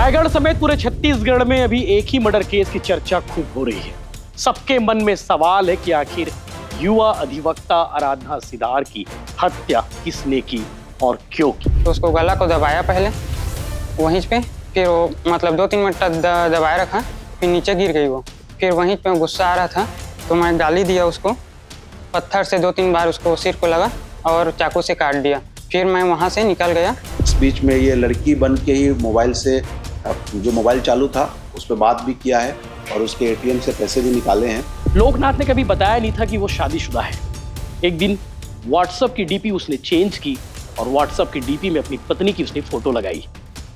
रायगढ़ समेत पूरे छत्तीसगढ़ में अभी एक ही मर्डर केस की चर्चा खूब हो रही है। सबके मन में सवाल है कि आखिर युवा अधिवक्ता आराधना सिदार की हत्या किसने की और क्यों की। तो उसको गला को दबाया पहले वहीं पे, फिर वो मतलब 2-3 मिनट तक दबाए रखा, फिर नीचे गिर गई वो। फिर वहीं पे गुस्सा आ रहा था तो मैं गाली दिया उसको, पत्थर से 2-3 बार उसको सिर को लगा और चाकू से काट दिया। फिर मैं वहाँ से निकल गया। इस बीच में ये लड़की बन के ही मोबाइल से, जो मोबाइल चालू था उस पर बात भी किया है और उसके एटीएम से पैसे भी निकाले हैं। लोकनाथ ने कभी बताया नहीं था कि वो शादीशुदा है। एक दिन व्हाट्सएप की डीपी उसने चेंज की और व्हाट्सएप की डीपी में अपनी पत्नी की उसने फोटो लगाई।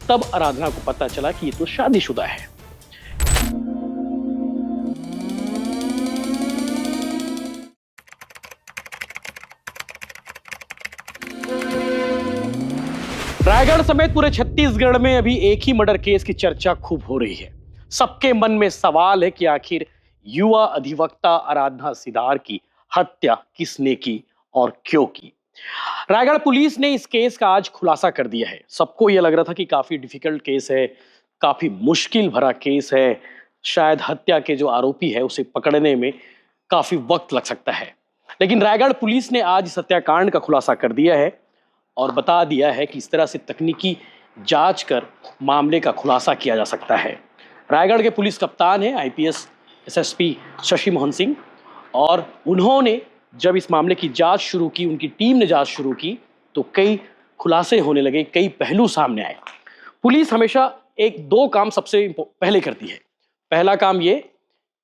तब आराधना को पता चला कि ये तो शादीशुदा है। रायगढ़ समेत पूरे छत्तीसगढ़ में अभी एक ही मर्डर केस की चर्चा खूब हो रही है। सबके मन में सवाल है कि आखिर युवा अधिवक्ता आराधना सिदार की हत्या किसने की और क्यों की। रायगढ़ पुलिस ने इस केस का आज खुलासा कर दिया है। सबको यह लग रहा था कि काफी डिफिकल्ट केस है, काफी मुश्किल भरा केस है, शायद हत्या के जो आरोपी है उसे पकड़ने में काफी वक्त लग सकता है। लेकिन रायगढ़ पुलिस ने आज इस हत्याकांड का खुलासा कर दिया है और बता दिया है कि इस तरह से तकनीकी जांच कर मामले का खुलासा किया जा सकता है। रायगढ़ के पुलिस कप्तान है आईपीएस एसएसपी शशि मोहन सिंह, और उन्होंने जब इस मामले की जांच शुरू की, उनकी टीम ने जांच शुरू की, तो कई खुलासे होने लगे, कई पहलू सामने आए। पुलिस हमेशा एक दो काम सबसे पहले करती है। पहला काम ये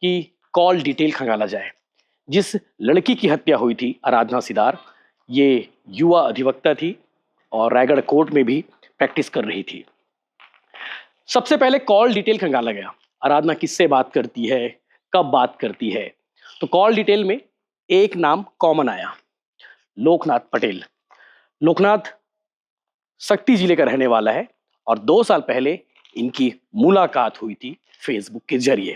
कि कॉल डिटेल खंगाला जाए। जिस लड़की की हत्या हुई थी आराधना सिदार, ये युवा अधिवक्ता थी और रायगढ़ कोर्ट में भी प्रैक्टिस कर रही थी। सबसे पहले कॉल डिटेल खंगाला गया। आराधना किससे बात करती है, कब बात करती है। तो कॉल डिटेल में एक नाम कॉमन आया, लोकनाथ पटेल। लोकनाथ सक्ती जिले का रहने वाला है और 2 साल पहले इनकी मुलाकात हुई थी फेसबुक के जरिए।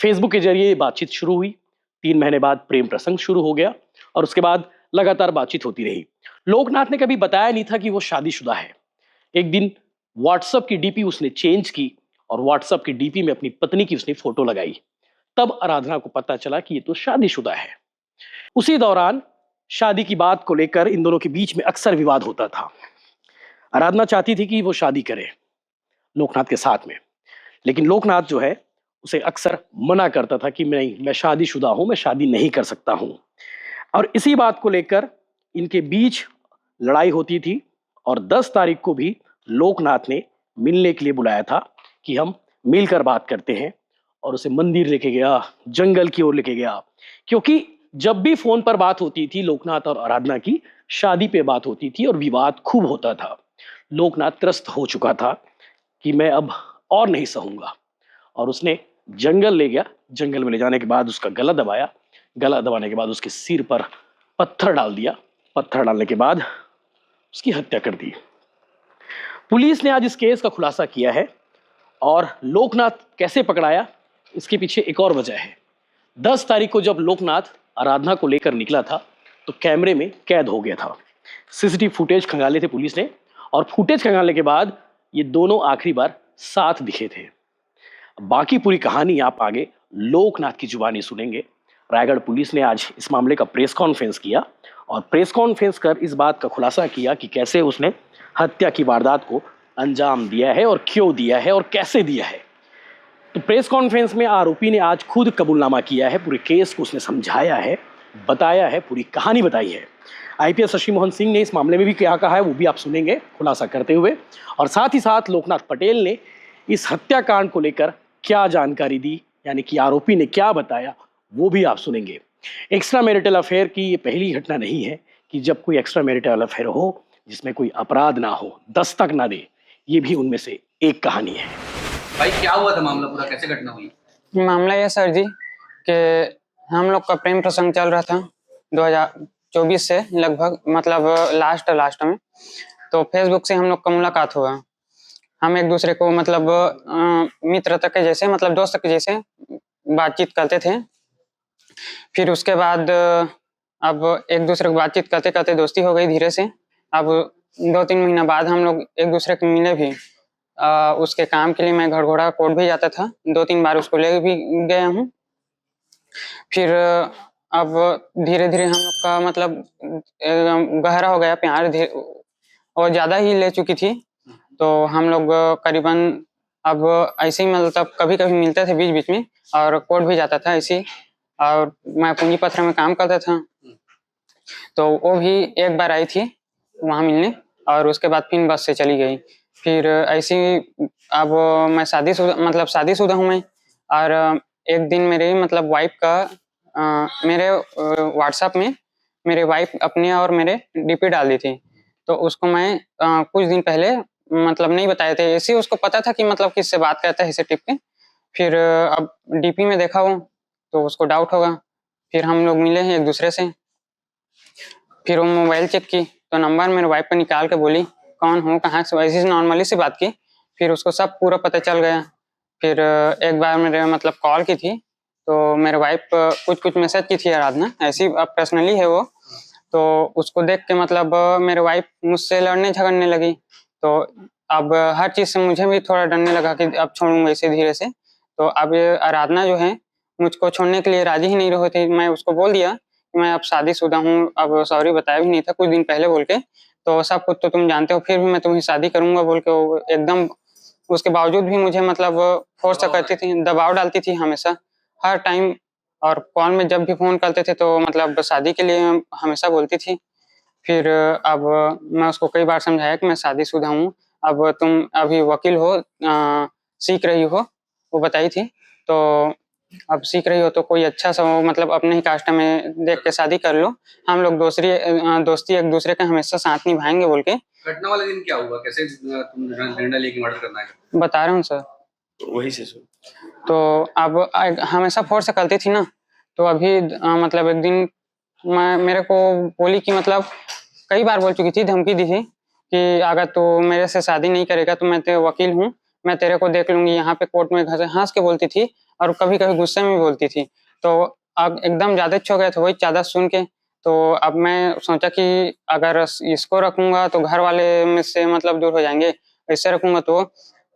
फेसबुक के जरिए बातचीत शुरू हुई, 3 महीने बाद प्रेम प्रसंग शुरू हो गया और उसके बाद लगातार बातचीत होती रही। लोकनाथ ने कभी बताया नहीं था कि वो शादीशुदा है। एक दिन व्हाट्सएप की डीपी उसने चेंज की और व्हाट्सएप की डीपी में अपनी पत्नी की उसने फोटो लगाई। तब आराधना को पता चला कि ये तो शादीशुदा है। उसी दौरान शादी की बात को लेकर इन दोनों के बीच में अक्सर विवाद होता था। आराधना चाहती थी कि वो शादी करे लोकनाथ के साथ में, लेकिन लोकनाथ जो है उसे अक्सर मना करता था कि नहीं, मैं शादीशुदा हूं, मैं शादी नहीं कर सकता हूं। और इसी बात को लेकर इनके बीच लड़ाई होती थी और 10 तारीख को भी लोकनाथ ने मिलने के लिए बुलाया था कि हम मिलकर बात करते हैं, और उसे मंदिर लेके गया, जंगल की ओर लेके गया। क्योंकि जब भी फोन पर बात होती थी लोकनाथ और आराधना की, शादी पे बात होती थी और विवाद खूब होता था। लोकनाथ त्रस्त हो चुका था कि मैं अब और नहीं सहूंगा, और उसने जंगल ले गया। जंगल में ले जाने के बाद उसका गला दबाया, गला दबाने के बाद उसके सिर पर पत्थर डाल दिया, पत्थर डालने के बाद उसकी हत्या कर दी। पुलिस ने आज इस केस का खुलासा किया है और लोकनाथ कैसे पकड़ाया, इसके पीछे एक और वजह है। 10 तारीख को जब लोकनाथ आराधना को लेकर निकला था तो कैमरे में कैद हो गया था। सीसीटीवी फुटेज खंगाले थे पुलिस ने, और फुटेज खंगालने के बाद ये दोनों आखिरी बार साथ दिखे थे। बाकी पूरी कहानी आप आगे लोकनाथ की जुबानी सुनेंगे। रायगढ़ पुलिस ने आज इस मामले का प्रेस कॉन्फ्रेंस किया और प्रेस कॉन्फ्रेंस कर इस बात का खुलासा किया कि कैसे उसने हत्या की वारदात को अंजाम दिया है और क्यों दिया है और कैसे दिया है। तो प्रेस कॉन्फ्रेंस में आरोपी ने आज खुद कबूलनामा किया है, पूरे केस को उसने समझाया है, बताया है, पूरी कहानी बताई है। आईपीएस शशि मोहन सिंह ने इस मामले में भी क्या कहा है वो भी आप सुनेंगे खुलासा करते हुए, और साथ ही साथ लोकनाथ पटेल ने इस हत्याकांड को लेकर क्या जानकारी दी, यानी कि आरोपी ने क्या बताया, वो भी आप सुनेंगे। एक्स्ट्रा मैरिटल अफेयर की ये पहली घटना नहीं है कि जब कोई एक्स्ट्रा मैरिटल अफेयर हो जिसमें कोई अपराध ना हो, दस्तक ना दे, ये भी उनमें से एक कहानी है। भाई क्या हुआ था मामला, पूरा कैसे घटना हुई? मामला यह सर जी कि हम लोग का प्रेम प्रसंग चल रहा था 2024 से लगभग, मतलब लास्ट में। तो फेसबुक से हम लोग का मुलाकात हुआ। हम एक दूसरे को मतलब मित्रता के जैसे, मतलब दोस्त के जैसे बातचीत करते थे। फिर उसके बाद अब एक दूसरे को बातचीत करते करते दोस्ती हो गई धीरे से। अब 2-3 महीना बाद हम लोग एक दूसरे को मिले भी, उसके काम के लिए मैं घरघोड़ा कोर्ट भी जाता था, 2-3 बार उसको ले भी गया हूँ। फिर अब धीरे धीरे हम लोग का मतलब गहरा हो गया प्यार, और ज़्यादा ही ले चुकी थी, तो हम लोग करीबन अब ऐसे ही मतलब कभी कभी मिलते थे बीच बीच में, और कोर्ट भी जाता था ऐसे ही। और मैं पूंजी पत्थर में काम करता था, तो वो भी एक बार आई थी वहाँ मिलने, और उसके बाद फिर बस से चली गई। फिर ऐसे ही अब मैं शादीशुदा हूँ मैं, और एक दिन मेरे मतलब वाइफ का मेरे व्हाट्सएप में मेरे वाइफ अपने और मेरे डीपी डाल दी थी, तो उसको मैं कुछ दिन पहले मतलब नहीं बताए थे, ऐसे ही उसको पता था कि मतलब किससे बात करता है इसे टिप के। फिर अब डीपी में देखा वो, तो उसको डाउट होगा। फिर हम लोग मिले हैं एक दूसरे से, फिर वो मोबाइल चेक की तो नंबर मेरे वाइफ पर निकाल के बोली कौन हो, कहाँ से, ऐसी नॉर्मली सी बात की। फिर उसको सब पूरा पता चल गया। फिर एक बार मेरे मतलब कॉल की थी, तो मेरे वाइफ कुछ कुछ मैसेज की थी आराधना, ऐसी पर्सनली है वो, तो उसको देख के मतलब मेरे वाइफ मुझसे लड़ने झगड़ने लगी। तो अब हर चीज़ से मुझे भी थोड़ा डरने लगा कि अब छोड़ूंगा इसे धीरे से। तो अब ये आराधना जो है मुझको छोड़ने के लिए राजी ही नहीं रही थी। मैं उसको बोल दिया कि मैं अब शादीशुदा हूँ, अब सॉरी बताया भी नहीं था कुछ दिन पहले बोल के, तो सब कुछ तो तुम जानते हो, फिर भी मैं तुम्हें शादी करूंगा बोल के वो एकदम, उसके बावजूद भी मुझे मतलब फोर्स करती थी, दबाव डालती थी हमेशा, हर टाइम। और कॉल में जब भी फोन करते थे तो मतलब शादी के लिए हमेशा बोलती थी। फिर अब मैं उसको कई बार समझाया कि मैं शादीशुदा हूँ, अब तुम अभी वकील हो, सीख रही हो, वो बताई थी। तो अब सीख रही हो तो कोई अच्छा सा हो, मतलब अपने ही कास्ट में देख के शादी कर लो, हम लोग दोस्ती एक दूसरे का हमेशा साथ निभाएंगे बोल के। घटना वाले दिन क्या हुआ, कैसे तुम निर्णय लेके मर्डर करना है? बता रहा हूँ सर। वही से सुन। तो अब हमेशा फोर्स करती थी ना, तो अभी मतलब एक दिन मेरे को बोली कि मतलब कई बार बोल चुकी थी, धमकी दी थी कि अगर तू मेरे से शादी नहीं करेगा तो मैं तेरा वकील हूँ, मैं तेरे को देख लूंगी, यहाँ पे कोर्ट में हंस के बोलती थी, और कभी कभी गुस्से में भी बोलती थी। तो अब एकदम ज्यादा हो गया था वही ज्यादा सुन के। तो अब मैं सोचा कि अगर इसको रखूंगा तो घर वाले में से मतलब दूर हो जाएंगे, ऐसे रखूंगा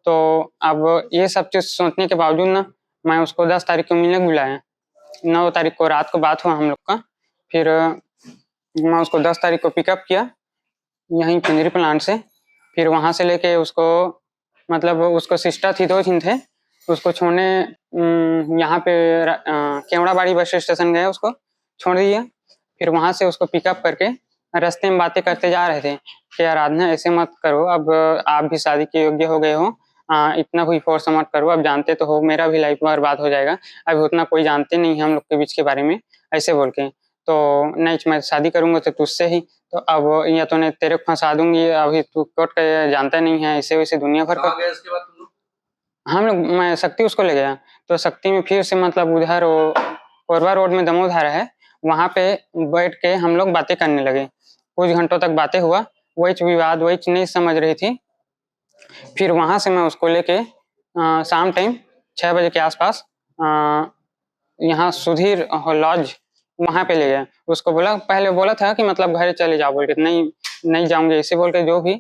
तो अब ये सब चीज सोचने के बावजूद ना, मैं उसको 10 तारीख को मिलने बुलाया। 9 तारीख को रात को बात हुआ हम लोग का। फिर मैं उसको 10 तारीख को पिकअप किया यहीं पिंजरी प्लांट से। फिर वहाँ से लेके उसको मतलब उसको सिस्टर थी, 2 दिन थे, उसको छोड़ने यहाँ पे केवड़ाबाड़ी बस स्टेशन गए, उसको छोड़ दिया। फिर वहाँ से उसको पिकअप करके रास्ते में बातें करते जा रहे थे कि आराधना ऐसे मत करो, अब आप भी शादी के योग्य हो गए हो, इतना कोई फोर्स मत करो, अब जानते तो हो मेरा भी लाइफ बर्बाद हो जाएगा, अभी उतना कोई जानते नहीं है हम लोग के बीच के बारे में, ऐसे बोल के। तो नहीं, मैं शादी करूंगा तो तुझसे ही, तो अब या तो नहीं तेरे को फंसा दूंगी, अभी तू कोर्ट का जानता नहीं है, ऐसे वैसे दुनिया भर का। कहाँ गए उसके बाद तुम लोग? हम लोग, मैं शक्ति उसको ले गया, तो शक्ति में फिर से मतलब उधर वो कोरबा रोड में दमोधार है, वहाँ पे बैठ के हम लोग बातें करने लगे। कुछ घंटों तक बातें हुआ, वही विवाद वही नहीं समझ रही थी। फिर वहाँ से मैं उसको लेके शाम टाइम 6 बजे के आसपास यहाँ सुधीर लॉज वहाँ पे ले गया। उसको बोला, पहले बोला था कि मतलब घर चले जाओ बोल के, नहीं जाऊंगे ऐसे बोल के जो भी।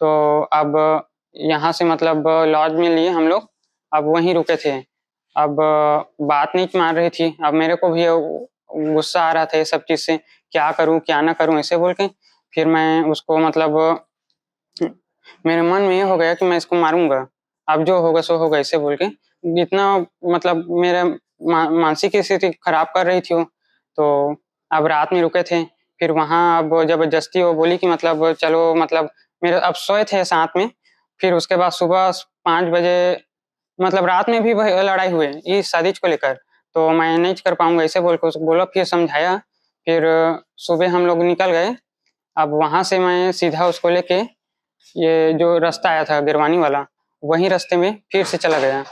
तो अब यहाँ से मतलब लॉज में लिए हम लोग, अब वहीं रुके थे। अब बात नहीं मार रही थी, अब मेरे को भी गुस्सा आ रहा था ये सब चीज़ से, क्या करूँ क्या ना करूँ ऐसे बोल के। फिर मैं उसको मतलब मेरे मन में ये हो गया कि मैं इसको मारूंगा, अब जो होगा सो होगा ऐसे बोल के। इतना मतलब मेरा मानसिक स्थिति खराब कर रही थी वो। तो अब रात में रुके थे, फिर वहाँ अब जबरदस्ती वो बोली कि मतलब चलो, मतलब मेरे अब सोए थे साथ में। फिर उसके बाद सुबह 5 बजे मतलब रात में भी लड़ाई हुई इस शादी को लेकर, तो मैं नहीं कर पाऊंगा ऐसे बोल के उसको बोला, फिर समझाया। फिर सुबह हम लोग निकल गए। अब वहाँ से मैं सीधा उसको लेके ये जो रास्ता आया था गिरवानी वाला, वही रास्ते में फिर से चला गया।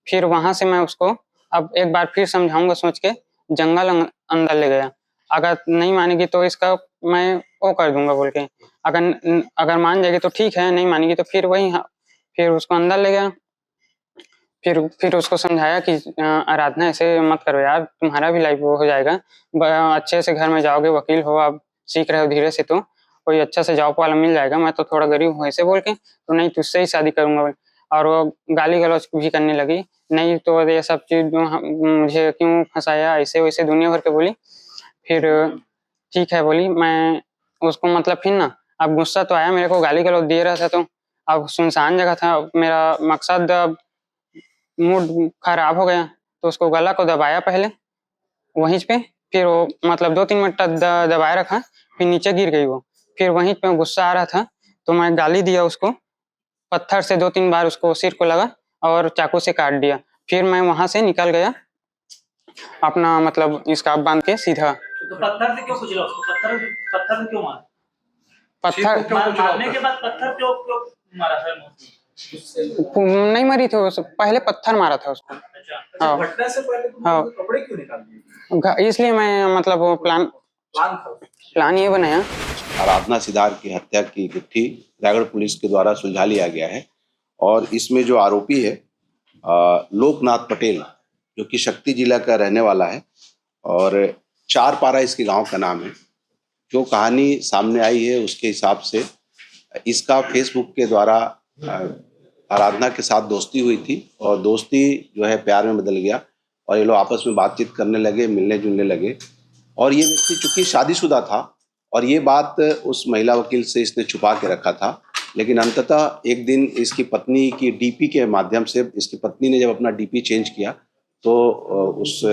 फिर वहां से मैं उसको अब एक बार फिर समझाऊंगा सोच के जंगल अंदर ले गया। अगर नहीं मानेगी तो इसका मैं वो कर दूंगा बोल के, अगर मान जाएगी तो ठीक है, नहीं मानेगी तो फिर वही फिर उसको अंदर ले गया। फिर उसको समझाया कि आराधना ऐसे मत करो यार, तुम्हारा भी लाइफ वो हो जाएगा, अच्छे से घर में जाओगे, वकील हो, आप सीख रहे हो धीरे से, तो कोई अच्छा से जॉब वाला मिल जाएगा, मैं तो थोड़ा गरीब हूँ ऐसे बोल के, तो नहीं तुझसे ही शादी करूंगा। और वो गाली गलौज भी करने लगी, नहीं तो ये सब चीज़ मुझे क्यों फंसाया, ऐसे वैसे दुनिया भर के बोली। फिर ठीक है बोली, मैं उसको मतलब फिर ना अब गुस्सा तो आया मेरे को, गाली गलौज दे रहा था तो अब सुनसान जगह था, मेरा मकसद अब मूड खराब हो गया तो उसको गला को दबाया पहले वहीं पे, फिर वो मतलब 2-3 मिनट तक दबाए रखा, फिर नीचे गिर गई वो। फिर वहीं पे गुस्सा आ रहा था तो मैं गाली दिया उसको, पत्थर से 2-3 बार उसको सिर को लगा और चाकू से काट दिया। फिर मैं वहां से निकल गया अपना मतलब स्कार्फ बांध के सीधा। तो पत्थर से क्यों कुचला उसको? पत्थर से क्यों मारा? पत्थर मारने के बाद पत्थर क्यों क्यों मारा सर? नहीं मरी थी, पहले पत्थर मारा था उसको। अच्छा, हाँ। घटना से पहले तुमने हाँ। कपड़े क्यों निकाल दिए? इसलिए मैं मतलब वो प्लान ये बनाया। आराधना सिदार की हत्या की गुत्थी रायगढ़ पुलिस के द्वारा सुलझा लिया गया है और इसमें जो आरोपी है लोकनाथ पटेल, जो कि शक्ति जिला का रहने वाला है और चारपारा इसके गांव का नाम है। जो कहानी सामने आई है उसके हिसाब से इसका फेसबुक के द्वारा आराधना के साथ दोस्ती हुई थी और दोस्ती जो है प्यार में बदल गया और ये लोग आपस में बातचीत करने लगे, मिलने जुलने लगे। और ये व्यक्ति चूंकि शादीशुदा था और ये बात उस महिला वकील से इसने छुपा के रखा था, लेकिन अंततः एक दिन इसकी पत्नी की डीपी के माध्यम से, इसकी पत्नी ने जब अपना डीपी चेंज किया तो उस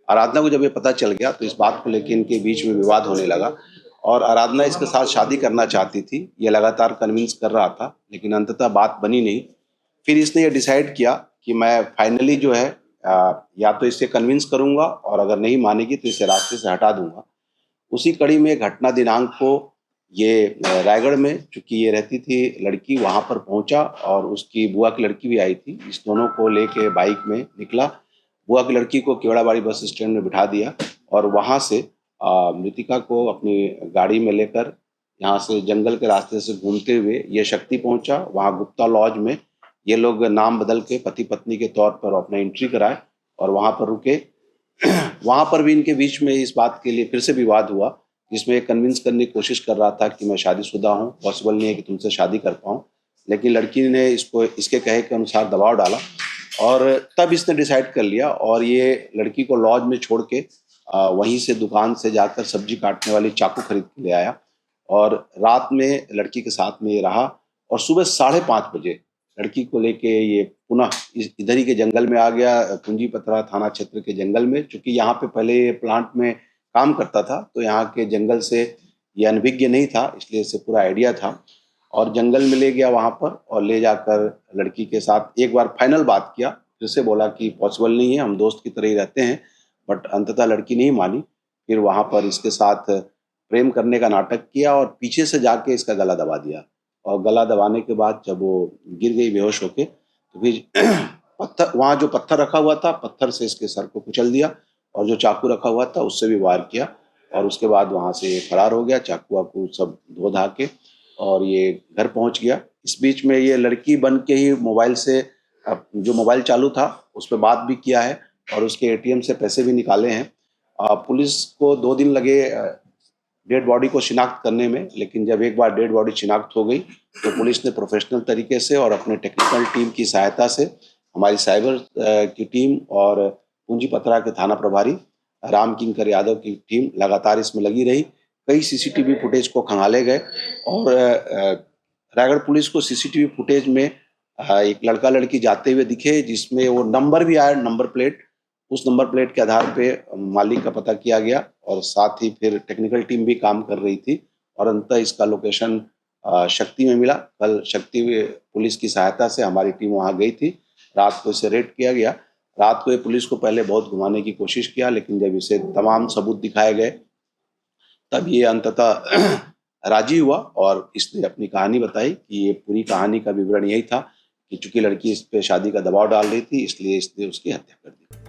आराधना को जब ये पता चल गया तो इस बात को लेकर इनके बीच में विवाद होने लगा और आराधना इसके साथ शादी करना चाहती थी। ये लगातार कन्विंस कर रहा था लेकिन अंततः बात बनी नहीं। फिर इसने ये डिसाइड किया कि मैं फाइनली जो है या तो इसे कन्विंस करूंगा और अगर नहीं मानेगी तो इसे रास्ते से हटा दूंगा। उसी कड़ी में घटना दिनांक को ये रायगढ़ में, चूंकि ये रहती थी लड़की, वहां पर पहुंचा और उसकी बुआ की लड़की भी आई थी। इस दोनों को लेके बाइक में निकला, बुआ की लड़की को केवड़ाबाड़ी बस स्टैंड में बिठा दिया और वहां से मृतिका को अपनी गाड़ी में लेकर यहाँ से जंगल के रास्ते से घूमते हुए ये शक्ति पहुंचा। वहाँ गुप्ता लॉज में ये लोग नाम बदल के पति पत्नी के तौर पर अपना एंट्री कराए और वहाँ पर रुके। वहाँ पर भी इनके बीच में इस बात के लिए फिर से विवाद हुआ, जिसमें कन्विंस करने की कोशिश कर रहा था कि मैं शादीशुदा हूँ, पॉसिबल नहीं है कि तुमसे शादी कर पाऊँ, लेकिन लड़की ने इसको इसके कहे के अनुसार दबाव डाला और तब इसने डिसाइड कर लिया और ये लड़की को लॉज में छोड़ के वहीं से दुकान से जाकर सब्जी काटने वाली चाकू खरीद के ले आया और रात में लड़की के साथ में ये रहा और सुबह 5:30 बजे लड़की को लेके ये पुनः इधर ही के जंगल में आ गया, पूंजीपतरा थाना क्षेत्र के जंगल में। चूंकि यहाँ पे पहले ये प्लांट में काम करता था तो यहाँ के जंगल से ये अनभिज्ञ नहीं था, इसलिए इसे पूरा आइडिया था और जंगल में ले गया वहाँ पर और ले जाकर लड़की के साथ एक बार फाइनल बात किया। फिर से बोला कि पॉसिबल नहीं है, हम दोस्त की तरह ही रहते हैं, बट अंततः लड़की नहीं मानी। फिर वहाँ पर इसके साथ प्रेम करने का नाटक किया और पीछे से जाके इसका गला दबा दिया और गला दबाने के बाद जब वो गिर गई बेहोश होके तो फिर पत्थर, वहाँ जो पत्थर रखा हुआ था, पत्थर से इसके सर को कुचल दिया और जो चाकू रखा हुआ था उससे भी वार किया और उसके बाद वहाँ से ये फरार हो गया। चाकू वाकू सब धो धा के और ये घर पहुँच गया। इस बीच में ये लड़की बन के ही मोबाइल से, जो मोबाइल चालू था उस पर बात भी किया है और उसके एटीएम से पैसे भी निकाले हैं। पुलिस को 2 दिन लगे डेड बॉडी को शिनाख्त करने में, लेकिन जब एक बार डेड बॉडी शिनाख्त हो गई तो पुलिस ने प्रोफेशनल तरीके से और अपने टेक्निकल टीम की सहायता से, हमारी साइबर की टीम और पूंजीपतरा के थाना प्रभारी राम किंकर यादव की टीम लगातार इसमें लगी रही। कई सीसीटीवी फुटेज को खंगाले गए और रायगढ़ पुलिस को सीसीटीवी फुटेज में एक लड़का लड़की जाते हुए दिखे जिसमें वो नंबर भी आया, नंबर प्लेट। उस नंबर प्लेट के आधार पे मालिक का पता किया गया और साथ ही फिर टेक्निकल टीम भी काम कर रही थी और अंततः इसका लोकेशन शक्ति में मिला। कल शक्ति पुलिस की सहायता से हमारी टीम वहां गई थी, रात को इसे रेड किया गया। रात को ये पुलिस को पहले बहुत घुमाने की कोशिश किया, लेकिन जब इसे तमाम सबूत दिखाए गए तब ये अंततः राजी हुआ और इसने अपनी कहानी बताई कि ये पूरी कहानी का विवरण यही था कि चूंकि लड़की इस पे शादी का दबाव डाल रही थी इसलिए इसने उसकी हत्या कर दी।